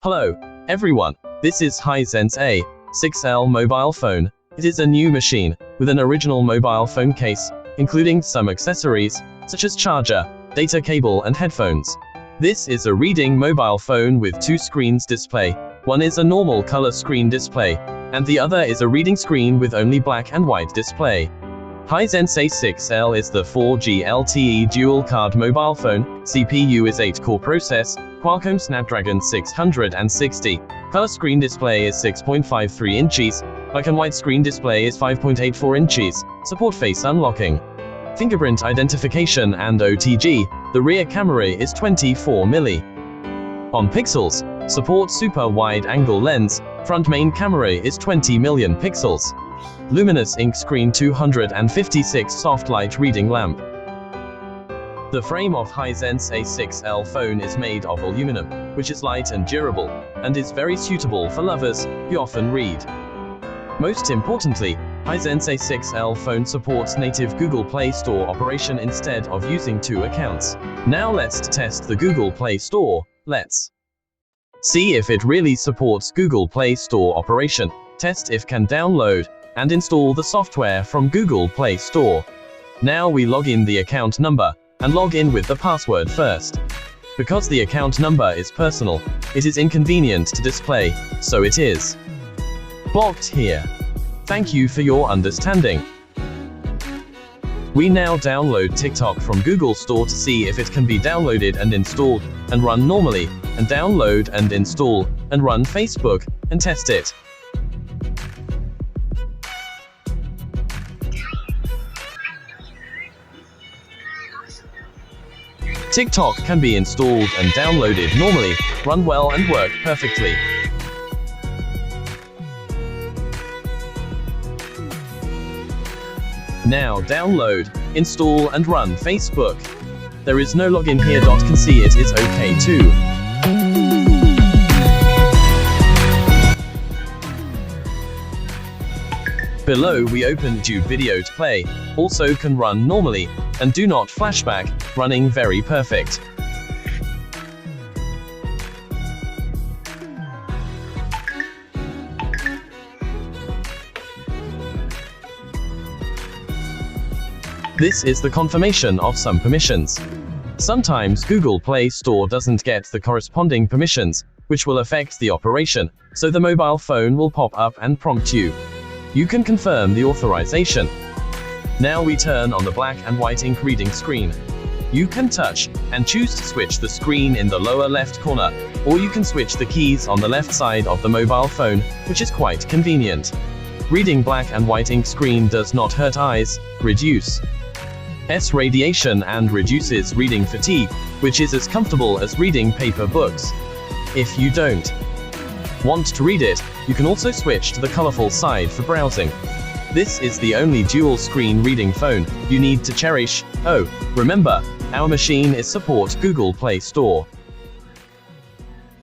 Hello, everyone. This is Hisense A6L mobile phone. It is a new machine with an original mobile phone case, including some accessories such as charger, data cable and headphones. This is a reading mobile phone with two screens display. One is a normal color screen display, and the other is a reading screen with only black and white display. Hisense A6L is the 4G LTE dual-card mobile phone. CPU is 8-core process, Qualcomm Snapdragon 660. Color screen display is 6.53 inches. Black and white screen display is 5.84 inches. Support face unlocking, fingerprint identification and OTG. The rear camera is 24 milli. On pixels, support super wide-angle lens. Front main camera is 20 million pixels. Luminous ink screen 256 soft light reading lamp. The frame of Hisense A6L phone is made of aluminum, which is light and durable, and is very suitable for lovers who often read. Most importantly, Hisense A6L phone supports native Google Play Store operation instead of using two accounts. Now let's test the Google Play Store. Let's see if it really supports Google Play Store operation. Test if can download and install the software from Google Play Store. Now we log in the account number and log in with the password first. Because the account number is personal, it is inconvenient to display, so it is blocked here. Thank you for your understanding. We now download TikTok from Google Store to see if it can be downloaded and installed and run normally, and download and install and run Facebook and test it. TikTok can be installed and downloaded normally, run well and work perfectly. Now download, install and run Facebook. There is no login here. Can see it is okay too. Below we open YouTube video to play, also can run normally, and do not flashback, running very perfect. This is the confirmation of some permissions. Sometimes Google Play Store doesn't get the corresponding permissions, which will affect the operation, so the mobile phone will pop up and prompt you. You can confirm the authorization. Now we turn on the black and white ink reading screen. You can touch and choose to switch the screen in the lower left corner, or you can switch the keys on the left side of the mobile phone, which is quite convenient. Reading black and white ink screen does not hurt eyes, reduce radiation and reduces reading fatigue, which is as comfortable as reading paper books. If you don't want to read it, you can also switch to the colorful side for browsing. This is the only dual screen reading phone you need to cherish. Oh, remember, our machine is support Google Play Store.